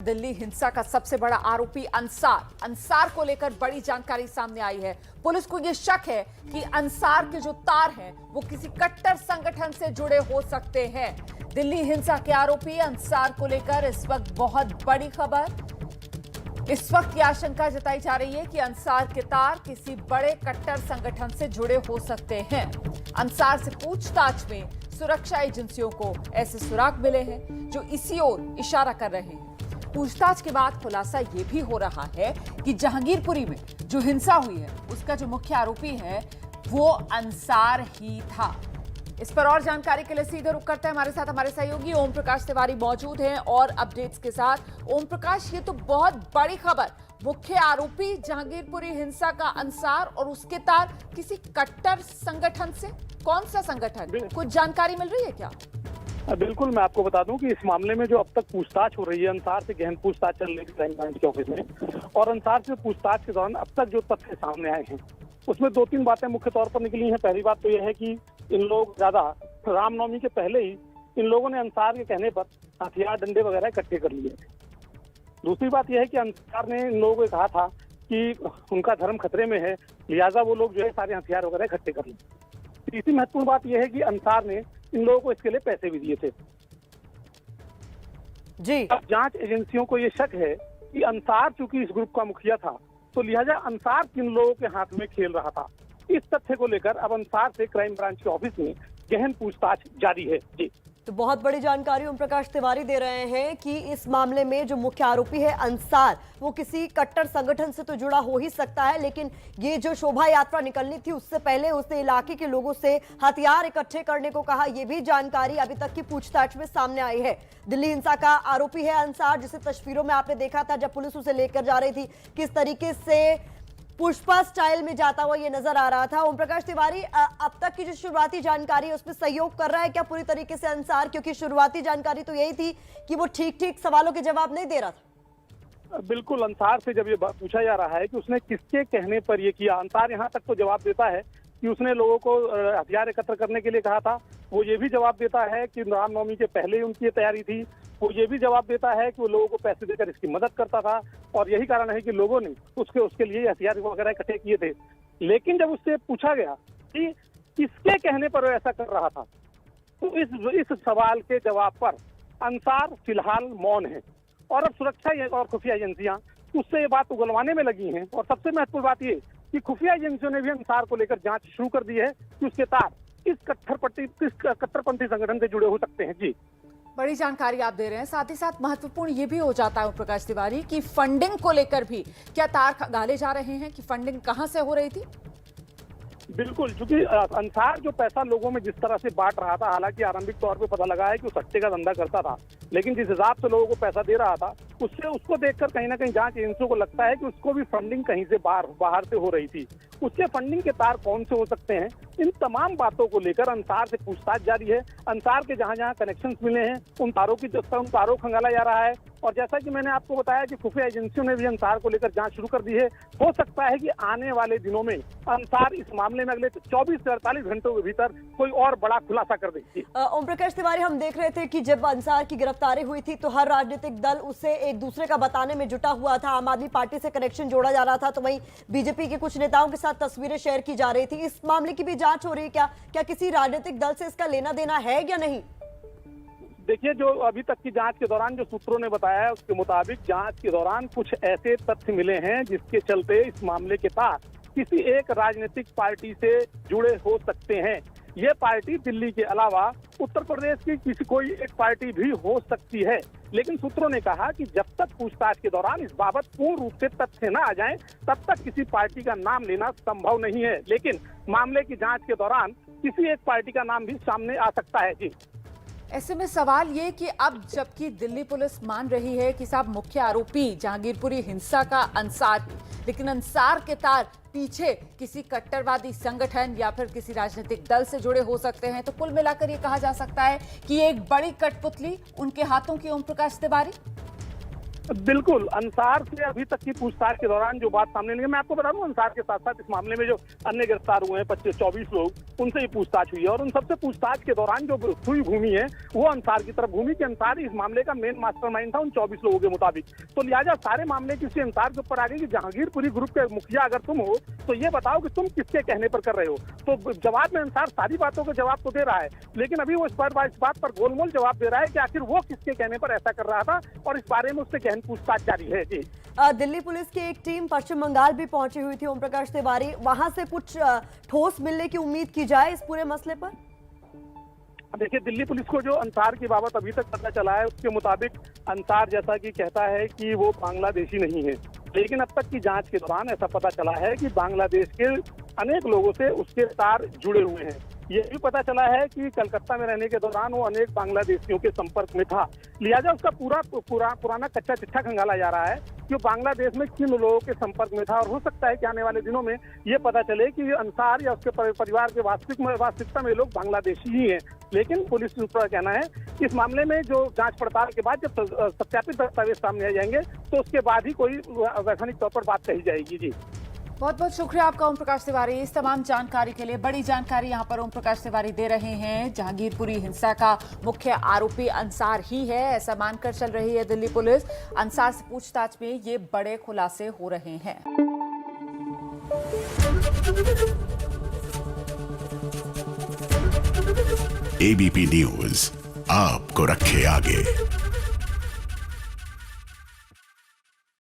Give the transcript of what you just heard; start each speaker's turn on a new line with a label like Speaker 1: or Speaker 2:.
Speaker 1: दिल्ली हिंसा का सबसे बड़ा आरोपी अंसार को लेकर बड़ी जानकारी सामने आई है। पुलिस को यह शक है कि अंसार के जो तार हैं वो किसी कट्टर संगठन से जुड़े हो सकते हैं। दिल्ली हिंसा के आरोपी अंसार को लेकर इस वक्त बहुत बड़ी खबर। इस वक्त की आशंका जताई जा रही है कि अंसार के तार किसी बड़े कट्टर संगठन से जुड़े हो सकते हैं। अंसार से पूछताछ में सुरक्षा एजेंसियों को ऐसे सुराग मिले हैं जो इसी ओर इशारा कर रहे हैं। पूछताछ के बाद खुलासा यह भी हो रहा है कि जहांगीरपुरी में जो हिंसा हुई है उसका जो मुख्य आरोपी है वो अंसार ही था। इस पर और जानकारी के लिए सीधे रुख करते हैं हमारे साथ हमारे सहयोगी ओम प्रकाश तिवारी मौजूद हैं और अपडेट्स के साथ। ओम प्रकाश, ये तो बहुत बड़ी खबर, मुख्य आरोपी जहांगीरपुरी हिंसा का अंसार और उसके तार किसी कट्टर संगठन से। कौन सा संगठन, कुछ जानकारी मिल रही है क्या?
Speaker 2: बिल्कुल, मैं आपको बता दूं कि इस मामले में जो अब तक पूछताछ हो रही है, अंसार से गहन पूछताछ चल रही है क्राइम ब्रांच के ऑफिस में, और अंसार से पूछताछ के दौरान अब तक जो तथ्य सामने आए हैं उसमें दो तीन बातें मुख्य तौर पर निकली हैं। पहली बात तो यह है कि इन लोग ज्यादा रामनवमी के पहले ही इन लोगों ने अंसार के कहने पर हथियार डंडे वगैरह इकट्ठे कर लिए थे। दूसरी बात यह है कि अंसार ने इन लोगों को कहा था कि उनका धर्म खतरे में है, लिहाजा वो लोग जो है सारे हथियार वगैरह इकट्ठे कर लें। तीसरी महत्वपूर्ण बात यह है कि अंसार ने इन लोगों को इसके लिए पैसे भी दिए थे
Speaker 1: जी।
Speaker 2: अब जांच एजेंसियों को ये शक है कि अंसार चूंकि इस ग्रुप का मुखिया था तो लिहाजा अंसार किन लोगों के हाथ में खेल रहा था। इस तथ्य को लेकर अब अंसार से क्राइम ब्रांच के ऑफिस में गहन पूछताछ जारी है। जी,
Speaker 3: तो बहुत बड़ी जानकारी ओम प्रकाश तिवारी दे रहे हैं कि इस मामले में जो मुख्य आरोपी है अंसार, वो किसी कट्टर संगठन से तो जुड़ा हो ही सकता है, लेकिन ये जो शोभा यात्रा निकलनी थी उससे पहले उसने इलाके के लोगों से हथियार इकट्ठे करने को कहा। यह भी जानकारी अभी तक की पूछताछ में सामने आई है। दिल्ली हिंसा का आरोपी है अंसार, जिसे तस्वीरों में आपने देखा था जब पुलिस उसे लेकर जा रही थी, किस तरीके से पुष्पा स्टाइल में जाता हुआ ये नजर आ रहा था। ओम प्रकाश तिवारी, अब तक की जो शुरुआती जानकारी है उसमें सहयोग कर रहा है क्या पूरी तरीके से अंसार? क्योंकि शुरुआती जानकारी तो यही थी कि वो ठीक सवालों के जवाब नहीं दे रहा था।
Speaker 2: बिल्कुल, अंसार से जब ये पूछा जा रहा है कि उसने किसके कहने पर ये किया, अंसार यहाँ तक तो जवाब देता है कि उसने लोगों को हथियार एकत्र करने के लिए कहा था। वो ये भी जवाब देता है कि रामनवमी के पहले ही उनकी तैयारी थी। वो ये भी जवाब देता है कि वो लोगों को पैसे देकर इसकी मदद करता था और यही कारण है कि लोगों ने उसके लिए हथियार वगैरह इकट्ठे किए थे। लेकिन जब उससे पूछा गया कि किसके कहने पर वो ऐसा कर रहा था, तो इस सवाल के जवाब पर अंसार फिलहाल मौन है और अब सुरक्षा और खुफिया एजेंसियां उससे ये बात उगलवाने में लगी हैं। और सबसे महत्वपूर्ण बात ये कि खुफिया एजेंसियों ने भी अंसार को लेकर जांच शुरू कर दी है कि उसके तार किस कट्टरपंथी संगठन से जुड़े हो सकते हैं। जी,
Speaker 1: बड़ी जानकारी आप दे रहे हैं। साथ ही साथ महत्वपूर्ण ये भी हो जाता है प्रकाश तिवारी की फंडिंग को लेकर भी क्या तार डाले जा रहे हैं कि फंडिंग कहां से हो रही थी?
Speaker 2: बिल्कुल, क्योंकि अंसार जो पैसा लोगों में जिस तरह से बांट रहा था, हालांकि आरंभिक तौर पे पता लगा है कि वो सट्टे का धंधा करता था, लेकिन जिस हिसाब से लोगों को पैसा दे रहा था उसको देखकर कहीं ना कहीं जांच एजेंसियों को लगता है कि उसको भी फंडिंग कहीं से बाहर से हो रही थी। उसके फंडिंग के तार कौन से हो सकते हैं, इन तमाम बातों को लेकर अंसार से पूछताछ जारी है। अंसार के जहां जहां कनेक्शंस मिले हैं उन तारों को खंगाला जा रहा है। और जैसा कि मैंने आपको बताया कि खुफिया एजेंसियों ने भी अंसार को लेकर जांच शुरू कर दी है। हो सकता है कि आने वाले दिनों में अंसार इस मामले में अगले 24 से 48 घंटों के भीतर कोई और बड़ा खुलासा कर देगी।
Speaker 3: ओम प्रकाश तिवारी, हम देख रहे थे कि जब अंसार की गिरफ्तारी हुई थी तो हर राजनीतिक दल उसे एक दूसरे का बताने में जुटा हुआ था। आम आदमी पार्टी से कनेक्शन जोड़ा जा रहा था, तो वहीं बीजेपी के कुछ नेताओं के साथ तस्वीरें शेयर की जा रही थी। इस मामले की भी जांच हो रही है क्या किसी राजनीतिक दल से इसका लेना देना है या नहीं?
Speaker 2: देखिए, जो अभी तक की जांच के दौरान जो सूत्रों ने बताया है उसके मुताबिक जांच के दौरान कुछ ऐसे तथ्य मिले हैं जिसके चलते इस मामले के तार किसी एक राजनीतिक पार्टी से जुड़े हो सकते हैं। ये पार्टी दिल्ली के अलावा उत्तर प्रदेश की कोई एक पार्टी भी हो सकती है। लेकिन सूत्रों ने कहा कि जब तक पूछताछ के दौरान इस बाबत पूर्ण रूप से तथ्य न आ जाएं, तब तक किसी पार्टी का नाम लेना संभव नहीं है। लेकिन मामले की जांच के दौरान किसी एक पार्टी का नाम भी सामने आ सकता है। जी,
Speaker 1: ऐसे में सवाल ये कि अब जबकि दिल्ली पुलिस मान रही है कि साहब मुख्य आरोपी जहांगीरपुरी हिंसा का अंसार, लेकिन अंसार के तार पीछे किसी कट्टरवादी संगठन या फिर किसी राजनीतिक दल से जुड़े हो सकते हैं, तो कुल मिलाकर ये कहा जा सकता है कि एक बड़ी कठपुतली उनके हाथों की। ओम प्रकाश तिवारी,
Speaker 2: बिल्कुल, अंसार से अभी तक की पूछताछ के दौरान जो बात सामने नहीं है, मैं आपको बता दूं, अंसार के साथ साथ इस मामले में जो अन्य गिरफ्तार हुए हैं 24 लोग, उनसे ही पूछताछ हुई है और उन सबसे पूछताछ के दौरान जो हुई भूमि है वो अंसार की तरफ घूमी कि अंसार इस मामले का मेन मास्टरमाइंड था उन 24 लोगों के मुताबिक। तो लिहाजा सारे मामले किसी अंसार के ऊपर आ गए कि जहांगीरपुरी ग्रुप के मुखिया अगर तुम हो तो ये बताओ कि तुम किसके कहने पर कर रहे हो। तो जवाब में अंसार सारी बातों का जवाब तो दे रहा है, लेकिन अभी वो इस बात पर गोलमोल जवाब दे रहा है कि आखिर वो किसके कहने पर ऐसा कर रहा था और इस बारे में उससे गहन पूछताछ जारी है। जी,
Speaker 3: दिल्ली पुलिस की एक टीम पश्चिम बंगाल भी पहुंची हुई थी ओम प्रकाश तिवारी, वहां से कुछ ठोस मिलने की उम्मीद की जाए इस पूरे मसले पर?
Speaker 2: देखिए, दिल्ली पुलिस को जो अंसार की बाबत अभी तक पता चला है उसके मुताबिक अंसार जैसा कि कहता है कि वो बांग्लादेशी नहीं है, लेकिन अब तक की जांच के दौरान ऐसा पता चला है कि बांग्लादेश के अनेक लोगों से उसके तार जुड़े हुए हैं। ये भी पता चला है कि कलकत्ता में रहने के दौरान वो अनेक बांग्लादेशियों के संपर्क में था। लिहाजा उसका पुराना कच्चा चिट्ठा खंगाला जा रहा है कि वो बांग्लादेश में किन लोगों के संपर्क में था और हो सकता है कि आने वाले दिनों में ये पता चले कि अंसार या उसके परिवार के वास्तविकता में लोग बांग्लादेशी ही हैं। लेकिन पुलिस का कहना है कि इस मामले में जो जांच पड़ताल के बाद जब सत्यापित दस्तावेज सामने आ जाएंगे तो उसके बाद ही कोई वैधानिक तौर पर बात कही जाएगी। जी,
Speaker 1: बहुत बहुत शुक्रिया आपका ओम प्रकाश तिवारी, इस तमाम जानकारी के लिए। बड़ी जानकारी यहाँ पर ओम प्रकाश तिवारी दे रहे हैं। जहांगीरपुरी हिंसा का मुख्य आरोपी अंसार ही है, ऐसा मानकर चल रही है दिल्ली पुलिस। अंसार से पूछताछ में ये बड़े खुलासे हो रहे हैं।
Speaker 4: एबीपी न्यूज आपको रखे आगे।